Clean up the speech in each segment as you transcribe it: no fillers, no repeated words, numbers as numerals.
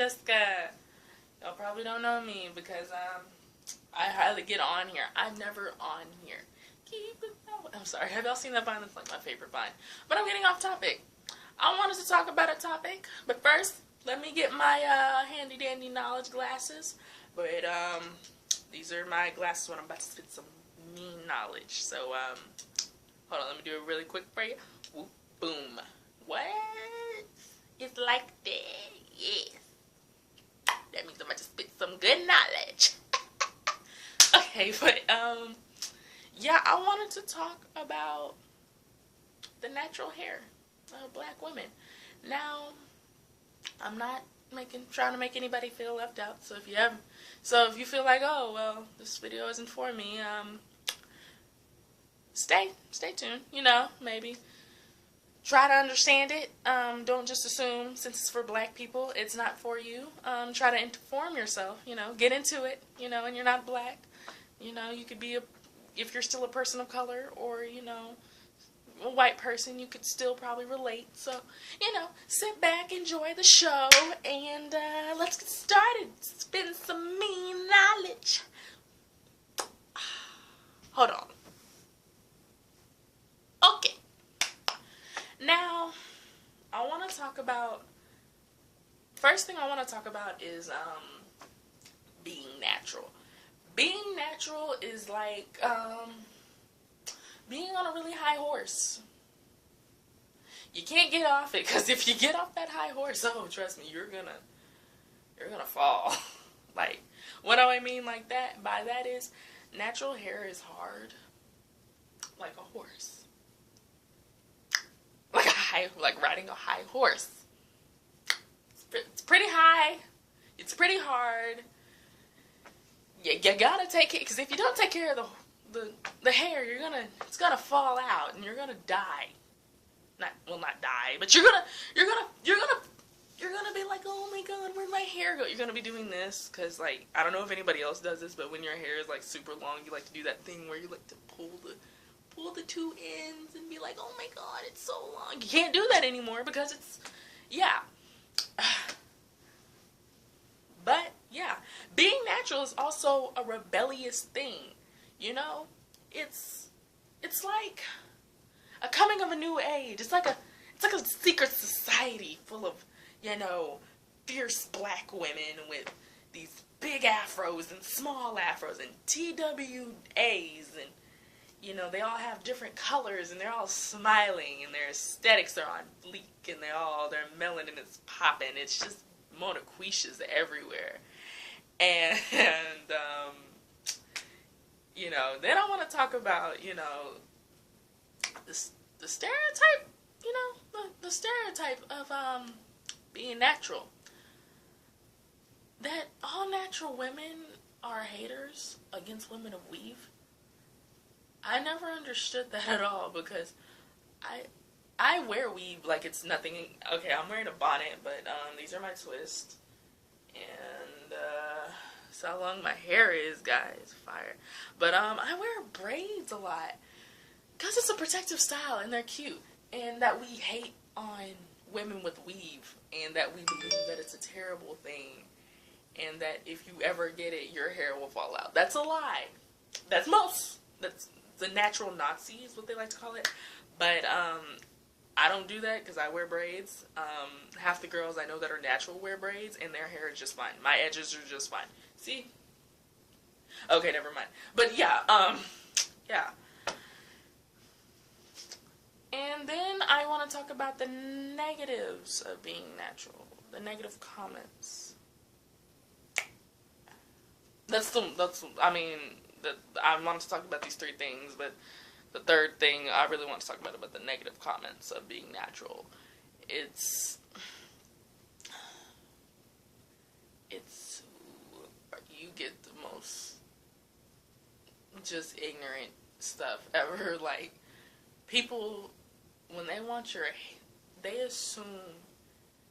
Jessica. Y'all probably don't know me because I hardly get on here. I'm never on here. Keep it that way. I'm sorry. Have y'all seen that vine? That's like my favorite vine. But I'm getting off topic. I wanted to talk about a topic, but first, let me get my handy dandy knowledge glasses. But these are my glasses when I'm about to spit some mean knowledge. So hold on, let me do it really quick for you. Whoop, boom. What? It's like that. Yes. That means I'm about to spit some good knowledge. Okay, but yeah, I wanted to talk about the natural hair of black women. Now, I'm not trying to make anybody feel left out. So if you feel like, oh well, this video isn't for me, stay tuned. Maybe try to understand it. Don't just assume since it's for black people, it's not for you. Try to inform yourself. Get into it. And you're not black. You could be if you're still a person of color, or a white person, you could still probably relate. So, sit back, enjoy the show, and let's get started. Spin some mean knowledge. Hold on. Okay. Now, first thing I want to talk about is being natural. Being natural is like being on a really high horse. You can't get off it, because if you get off that high horse, oh, trust me, you're gonna fall. Like, what do I mean by that is, natural hair is hard, like a horse. Like riding a high horse. It's pretty high. It's pretty hard. You gotta take it, because if you don't take care of the hair, it's gonna fall out and you're gonna die. Not die, but you're gonna be like, oh my god, where'd my hair go? You're gonna be doing this, because like, I don't know if anybody else does this, but when your hair is like super long, you like to do that thing where you like to pull the two ends and be like, oh my god, it's so long. You can't do that anymore because yeah. But yeah, being natural is also a rebellious thing. It's like a coming of a new age. It's like a secret society full of, fierce black women with these big afros and small afros and TWAs, and they all have different colors, and they're all smiling, and their aesthetics are on fleek, and their melanin is popping. It's just monoquishas everywhere. And then I want to talk about, the stereotype, the stereotype of being natural. That all natural women are haters against women of weave. I never understood that at all, because I wear weave like it's nothing. Okay, I'm wearing a bonnet, but these are my twists. And that's how long my hair is, guys. Fire. But I wear braids a lot, because it's a protective style and they're cute. And that we hate on women with weave, and that we believe that it's a terrible thing, and that if you ever get it, your hair will fall out. That's a lie. That's the natural Nazi is what they like to call it. But I don't do that, because I wear braids. Half the girls I know that are natural wear braids, and their hair is just fine. My edges are just fine. See? Okay, never mind. But yeah, yeah. And then I want to talk about the negatives of being natural. The negative comments. I want to talk about these three things, but the third thing I really want to talk about the negative comments of being natural. It's you get the most just ignorant stuff ever. Like, people, when they want they assume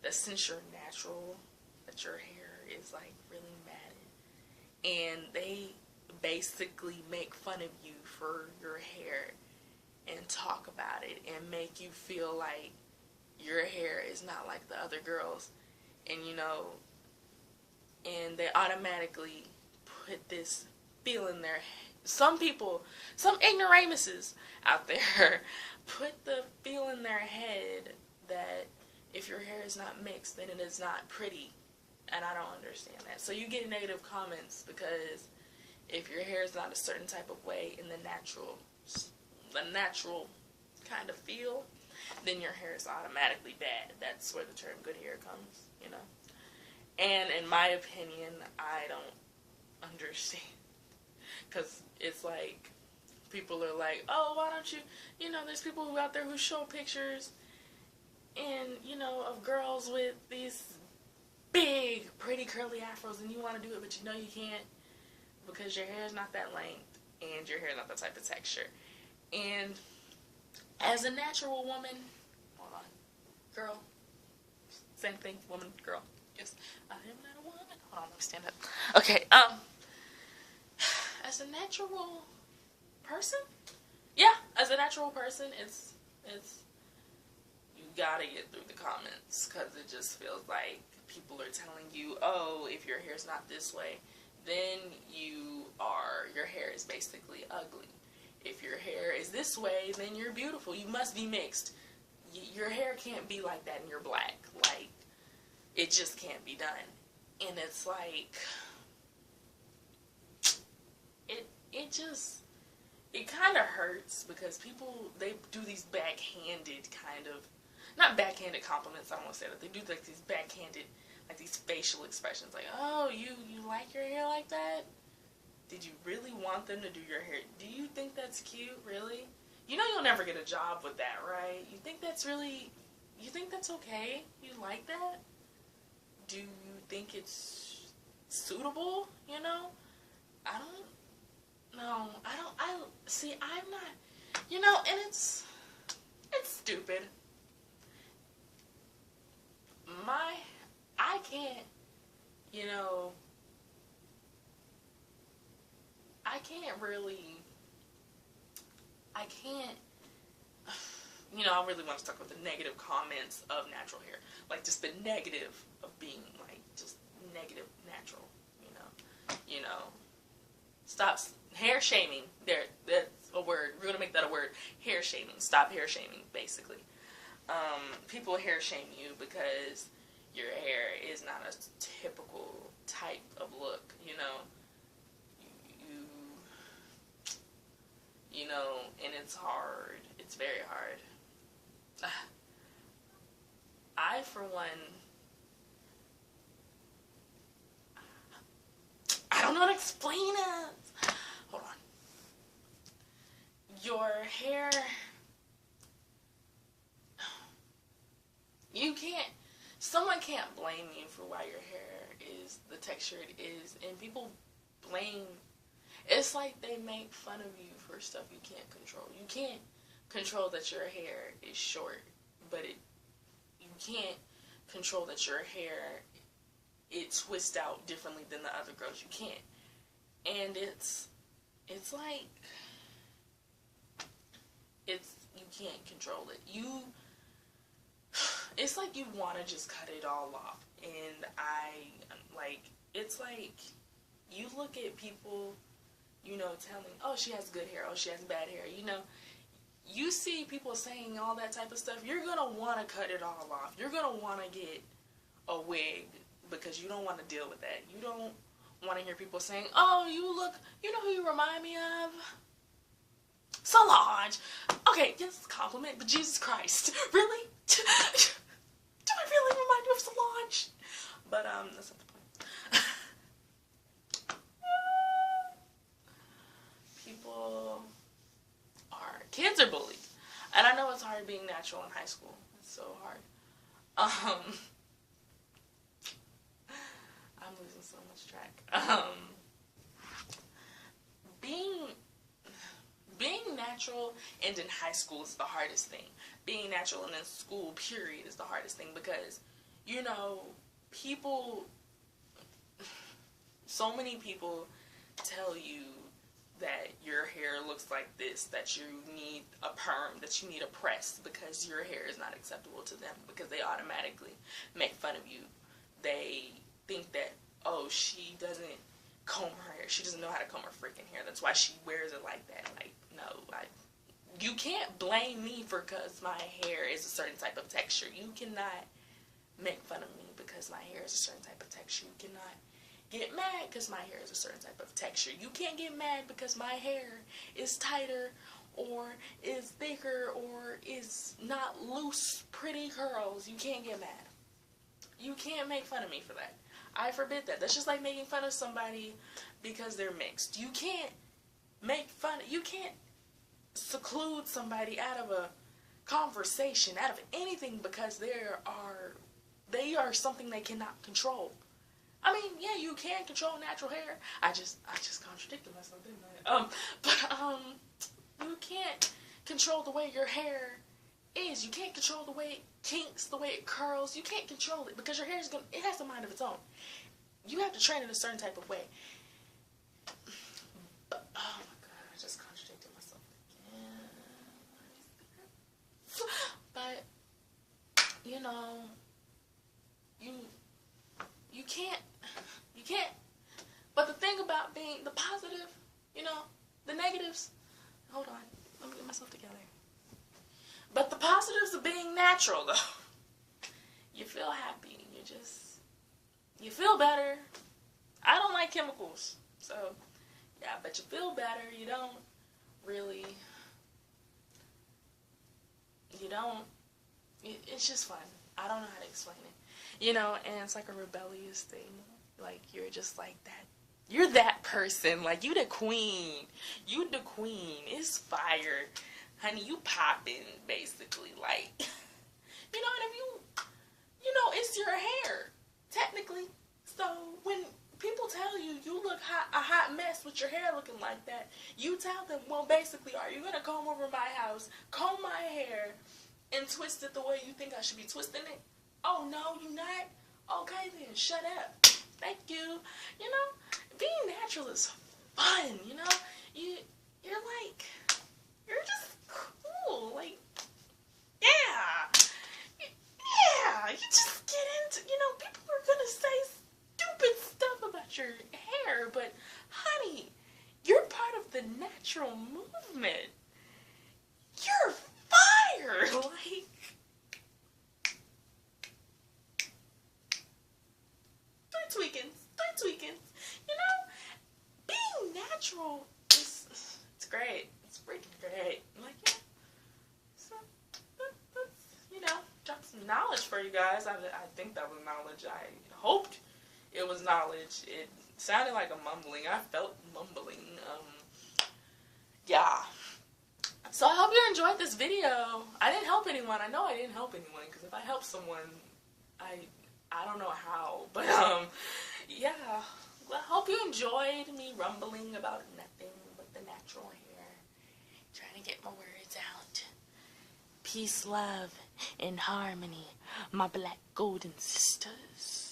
that since you're natural, that your hair is like really matted, and they basically make fun of you for your hair and talk about it and make you feel like your hair is not like the other girls. And and they automatically put this feel in their some people, some ignoramuses out there put the feel in their head that if your hair is not mixed, then it is not pretty. And I don't understand that. So you get negative comments because if your hair is not a certain type of way in the natural kind of feel, then your hair is automatically bad. That's where the term good hair comes, you know. And in my opinion, I don't understand. Because it's like, people are like, oh, why don't you, there's people who out there who show pictures and, of girls with these big, pretty curly afros, and you want to do it, but you can't because your hair is not that length and your hair is not that type of texture. And as a natural woman, hold on, girl, same thing, woman, girl, yes, I am not a woman, hold on, let me stand up. Okay, as a natural person, as a natural person, it's you gotta get through the comments, because it just feels like people are telling you, oh, if your hair's not this way, then your hair is basically ugly. If your hair is this way, then you're beautiful. You must be mixed. Your hair can't be like that and you're black. Like, it just can't be done. And it's like, it kind of hurts because people, they do these backhanded kind of, not backhanded compliments, I don't want to say that. They do like these backhanded, like these facial expressions, like, oh, you like your hair like that? Did you really want them to do your hair? Do you think that's cute, really? You'll never get a job with that, right? You think that's okay? You like that? Do you think it's suitable, I I'm not, and it's stupid. I can't, I really want to talk about the negative comments of natural hair. Like, just the negative of being, like, just negative natural, Stop hair shaming. That's a word. We're going to make that a word. Hair shaming. Stop hair shaming, basically. People hair shame you because your hair is not a typical type of look, and it's hard. It's very hard. I, for one, I don't know how to explain it. Hold on. Your hair, someone can't blame you for why your hair is the texture it is, and people blame, it's like they make fun of you for stuff you can't control. You can't control that your hair is short, but you can't control that your hair, it twists out differently than the other girls. You can't. And it's like, you can't control it. It's like you want to just cut it all off. And it's like, you look at people, telling, oh, she has good hair, oh, she has bad hair, you see people saying all that type of stuff, you're going to want to cut it all off. You're going to want to get a wig because you don't want to deal with that. You don't want to hear people saying, oh, you know who you remind me of? Solange. Okay, yes, compliment, but Jesus Christ. Really? Do I really remind you of Solange? But, that's not the point. Kids are bullied. And I know it's hard being natural in high school. It's so hard. I'm losing so much track. Being natural and in high school is the hardest thing. Being natural and in school, period, is the hardest thing because, so many people tell you that your hair looks like this, that you need a perm, that you need a press because your hair is not acceptable to them because they automatically make fun of you. They think that, oh, she doesn't comb her hair. She doesn't know how to comb her freaking hair. That's why she wears it like that. Like, no, you can't blame me for because my hair is a certain type of texture. You cannot make fun of me because my hair is a certain type of texture. You cannot get mad because my hair is a certain type of texture. You can't get mad because my hair is tighter or is thicker or is not loose, pretty curls. You can't get mad. You can't make fun of me for that. I forbid that. That's just like making fun of somebody because they're mixed. You can't make fun. You can't seclude somebody out of a conversation, out of anything, because they are something they cannot control. I mean, yeah, you can control natural hair. I just contradicted myself, didn't I? You can't control the way your hair is. You can't control the way it kinks, the way it curls. You can't control it because your hair it has a mind of its own. You have to train it a certain type of way. But, oh my god, I just contradicted myself again. But, you know, you can't, but the thing about being the positive, you know, the negatives, hold on, let me get myself together. But the positives of being natural, though, you feel happy, you feel better. I don't like chemicals, so, yeah, but you feel better. You don't really, it's just fun. I don't know how to explain it, you know, and it's like a rebellious thing. Like, you're just like that. You're that person. Like, you the queen. You the queen. It's fire. Honey, you popping, basically. Like, you know, and if it's your hair, technically. So, when people tell you look a hot mess with your hair looking like that, you tell them, well, basically, are you going to come over my house, comb my hair, and twist it the way you think I should be twisting it? Oh, no, you not? Okay, then, shut up. Thank you. You know, being natural is fun, you know? You're just cool. Like, yeah. Yeah, you just get into, you know, people are going to say stupid stuff about your hair, but, honey, you're part of the natural movement. You're fire. Like, three tweakings. You know, being natural is, it's great. It's freaking great. Like, yeah. So, that's, you know, drop some knowledge for you guys. I think that was knowledge. I hoped it was knowledge. It sounded like a mumbling. I felt mumbling. Yeah. So I hope you enjoyed this video. I didn't help anyone. I know I didn't help anyone, because if I helped someone, I don't know how, but yeah. Well, I hope you enjoyed me rumbling about nothing but the natural hair. Trying to get my words out. Peace, love, and harmony, my black golden sisters.